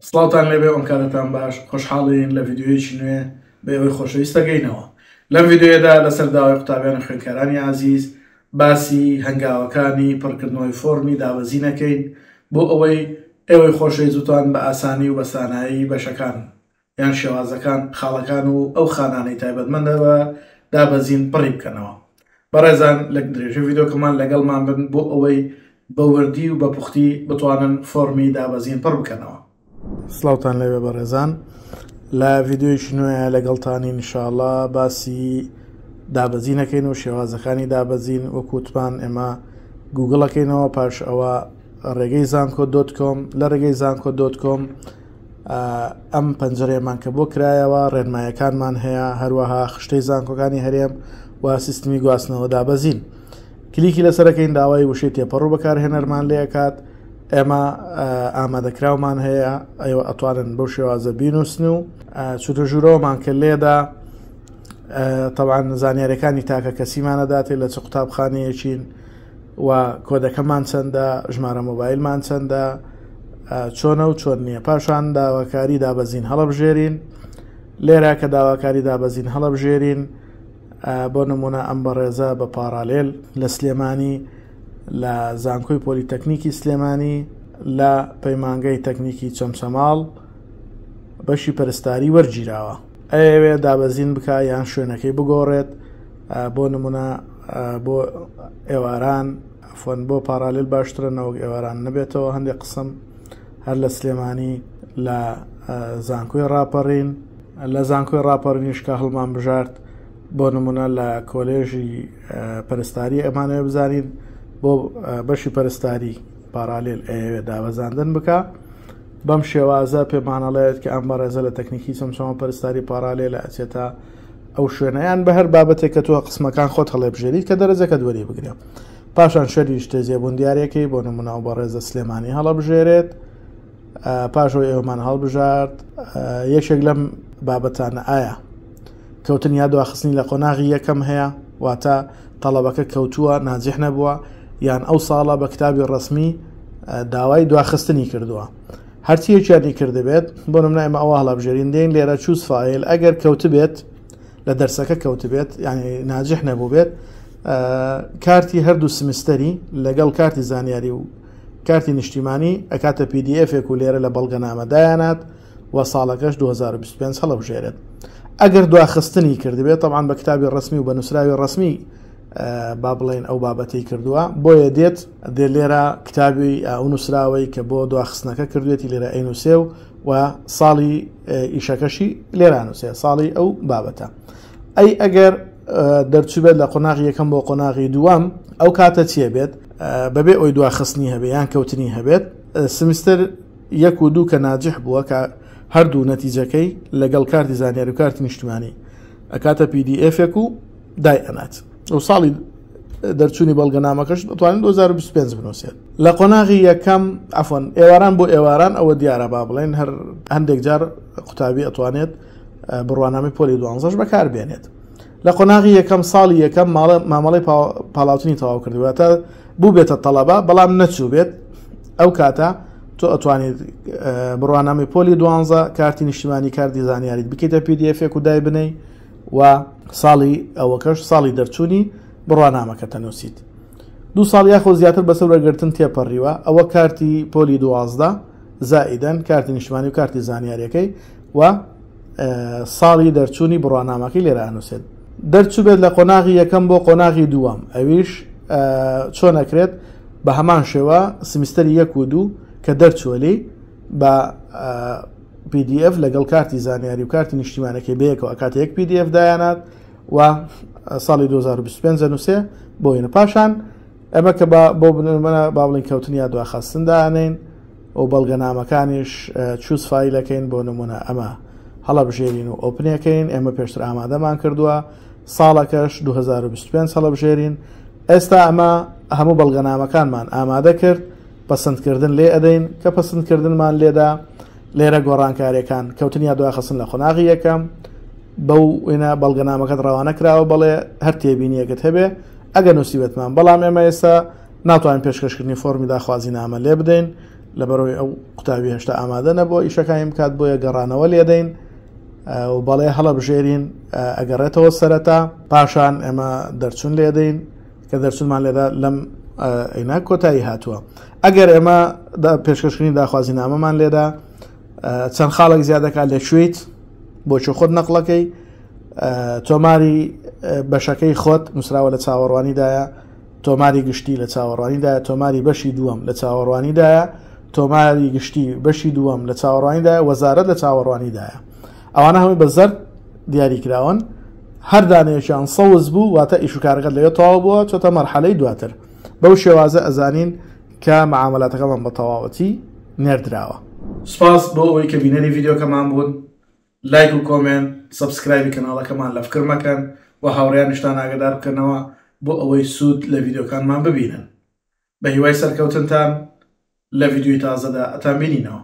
سڵاوتان لێبێ ئەمکارەتان باش خۆشحاڵین لە ڤیددیۆیەکی نوێ بە ئەوەی خۆشەویستەگەینەوە. لەم ڤیددیۆیەدا لەسەر داوای قوتابیانی خوێندکارانی عزیز باسی هەنگاوەکانی پڕکردنەوەی فۆرمی دابەزینەکەین بۆ ئەوەی خۆشەویستتان بە ئاسانی و بە سانایی بەشەکان یان شێوازەکان خاڵەکان و ئەو خانانەی تایبەتمەندە بە دابەزین پڕی بکەنەوە. بەڕێزان لە درێژە ڤیددیۆکەمان لەگەڵمان بن بۆ ئەوەی بە وردی و بە پوختی بتوانن فۆرمی دابەزین پڕ بکەنەوە. سڵاوتان لەوێ بەڕێزان، لە ڤیددیۆیەکی نوێیە لەگەڵتانی ئینشاءڵڵا باسی دابەزینەکەین و شێوازەکانی دابەزین وەکوتمان ئێمە گوگڵەکەینەوە، پاش ئەوە ڕێگەی زانکۆ.com لە ڕێگەی زانکۆ.com ئەم پەنجەرەیەمان کە بۆ کرایەوە ڕێنمایەکانمان هەیە، هەروەها خشتەی زانکۆکانی هەرێم و سیستمی گواستنەوە دابەزین. کلیکی لەسەرەکەین داوای وشەی تێپەڕوو بەکارهێنەرمان لێ ئەکات. ئێمە ئامادەکراومان هەیە، ئەوە ئەتوانن بەو شێوازە بینوسن و چوتە ژوورەوەمان کە لێدا تەبعاً زانیاریەکانی تاکە کەسیمانەداتێ لە چ قوتابخانەیەکین و کۆدەکەمان چەندە، ژمارە مۆبایلمان چەندە، چۆنە و چۆن نییە. پاشان داواکاری دابەزین هەڵەبژێرین. لێرە کە داواکاری دابەزین هەڵەبژێرین، بۆ نمونە ئەم بەڕێزە بە پارالێل لە سلێمانی، لە زانکۆی پۆلیتەکنیکی سلێمانی، لە پەیمانگەی تەکنیکی چەمچەماڵ بەشی پەرستاری وەرگیراوە. ئەوێ دابەزین بکە یان شوێنەکەی بگۆڕێت. بۆ نمونە بۆ ئێواران بۆ پارالێل باشترە نەوەک ئێواران نەبێتەوە. هەندێک قسم هەر لە سلێمانی لە زانکۆی ڕاپەڕین، لە زانکۆی ڕاپەڕینیشکە هەڵمان بژارد. بۆ نمونە لە کۆلێژی پەرستاری ئەمانەوە بزانین بۆ بەشی پەرستاری پارالێل ئەوێ دابەزاندن بکە. بەم شێوازە پێمانەڵێت کە ئەم بەڕێزە لە تەکنیکی چەمچەمە پەرستاری پارالێل ئەچێتە ئەو شوێنەیان بە هەر بابەتێک کە تۆ قسمەکان خۆت هەڵێبژێریت کە دەرەجەکەت وەری بگرێت. پاشان شەریش تێزیێبوون دیارەکەی بۆ نمونە ئەو بەڕێزە سلێمانی هەڵەبژێرێت. پاشەوەی ئێوەمان هەڵبژارد یەکێک لەم بابەتانە ئایا کەوتن یا دواخستنی لە قۆناغی یەکەم هەیە، واتە تەڵەبەکە کەوتووە ناجح نەبووە، یان ئەو ساڵە بە کتابی ڕسمی داوای دواخستنی کردووە. هەرچیەکیانی کردبێت بۆ نمونە ئێمە ئەوە هەڵەبژێرین دێن لێرە چوز فایل ئەگەر کەوتبێت لە دەرسەکە کەوتبێت یعنی ناجح نەبوو بێت، کارتی هەردوو سمستەری لەگەڵ کارتی زانیاری و کارتی نیشتیمانی ئەکاتە PDF و لێرە لە بەڵگەنامەدایانات و ساڵەکەش 2025 هەڵەبژێرێت. ئەگەر دواخستنی کردبێت طبعاً بە کتابی ڕسمی و بە نووسراوی ڕسمی با بڵێن ئەو بابەتی کردووە، بۆیە دێت لێرە کتابی ئەو نووسراوەی کە بۆ دواخستنەکە کردوێتی لێرە ئەینوسێ و ساڵی ئیشەکەشی لێرە نووسێ، ساڵی ئەو بابەتە. ئەگەر دەرچوبێت لە قۆناغی یەکەم بۆ قۆناغی دووەم، ئەو کاتە چیە بێت؟ بەبێ ئەوی دواخستنی هەبێ یان کەوتنی هەبێت، سمستر 1 و 2 کە ناجح بووە کە هەردوو نەتیجەکەی لەگەڵ کارتی زانیاری و کارتی نیشتیمانی ئەکاتە PDF و دای ئەنات و ساڵی دەرچوونی بەڵگەنامەکەش دەتوانێت 2025 بنووسێت. لە قۆناغی یەکەم ئەفۆن ئێواران بۆ ئێواران ئەوە دیارە با بڵێن هەر هەندێک جار قوتابی ئەتوانێت بڕوانامی پۆلی 12 بەکاربێنێت. لە قۆناغی یەکەم ساڵی یەکەم مامەڵەی پاڵاوتنی تەواو کردوێتە بوو بێتە تەڵەبە بەڵام نەچوو بێت، ئەو کاتە تۆ ئەتوانیت بڕوانامی پۆلی 12 کارتی نیشتیمانی کارتی زانیاریت بکەیتە PDF و دای بنەی و ساڵی ئەوەکەش ساڵی دەرچوونی بڕوانامەکە تەنووسیت. 2 ساڵ یاخۆ زیاتر بەسەر وەرگرتن تێپەڕیوە، ئەوە کارتی پۆلی 12 زائیدەن کارتی نیشتیمانی و کارتی زانیاریەکەی و ساڵی دەرچوونی بڕوانامەکەی لێرە ئەنووسێت. دەرچوو بێت لە قۆناغی یەکەم بۆ قۆناغی دووەم، ئەویش چۆن ئەکرێت؟ بە هەمان شێوە سمستەری 1 و 2 کە دەرچووەلی بە PDF لەگەڵ کارتی زانیاری و کارتی نیشتیمانەکەی بەیەکەوە ئەکاتە یەک PDF دایانات و ساڵی 2025 نووسێ بۆینە. پاشان ئەمە کە بۆ بنمونە با بڵین کەوتنی یا دواخستن دانین و بەڵگەنامەکانیش چوز فایلەکەین، بۆ نمونە ئەمە هەڵەبژێرین و ئۆپنەکەین. ئێمە پێشتر ئامادەمان کردووە، ساڵەکەش 2025 هەڵەبژێرین. ئێستا ئەمە هەموو بەڵگەنامەکانمان ئامادە کرد، پەسەندکردن لێ ئەدەین کە پەسەندکردنمان لێدا لێرە گۆڕانکاریەکان کەوتنی یا دواخستن لە قۆناغی یەکەم بەو وێنە بەڵگەنامەکەت ڕەوانە کراوە بەڵێ هەر تێبینیەکەت هەبێ ئەگە نووسیبێتمان، بەڵام ئێمە ئێستا ناتوانین پێشکەشکردنی فۆرمی داخوازی نامە لێ بدەین لەبەرەوەی ئەو قوتابی هێشتا ئامادە نەبووە ئیشەکانی بکات بۆیە گەڕانەوە لێدەین و بەڵێ هەڵەبژێرین ئەگەڕێتەوە سەرەتا پاشان ئێمە دەرچوون لێدەین کە دەرچوونمان لێدا لەم ئەینا کۆتایی هاتووە. ئەگەر ئێمە پێشکەشکردنی داخوازینامەمان لێدا چەند خاڵێک زیاد دەکات لەکوێیت بۆچی خۆت نەقڵەکەی تۆماری بەشەکەی خۆت نووسراوە لە چاوەڕوانیدایە، تۆماری گشتی لە چاوەڕوانیدایە، تۆماری بەشی دووەم لە چاوەڕوانیدایە، تۆماری گشتی بەشی دووەم لە چاوەڕوانیدایە، وەزارەت لە چاوەڕوانیدایە. ئەوانە هەمووی بە زەرد دیاریکراون. هەر دانێشیان سەوز بوو واتە ئیشوکارەکەت لەوێ تەواو بووە چۆتە مەرحەلەی دواتر. بەو شێوازە ئەزانین کە معاملاتەکەمان بە تەواوەتی نێردراوە. سپاس بۆ ئەوەی کە بینەری ڤیدیۆکەمان بوون. لایک و کۆمنت سبسکرایبی کەناڵەکەمان لە فکر مەکەن و هاوڕێیانشتان ئاگادار بکەنەوە بۆ ئەوەی سوود لە ڤیدیۆکانمان ببینن. بە هیوای سەرکەوتنتان لە ڤیدیۆی تازەدا ئەتان بینینەوە.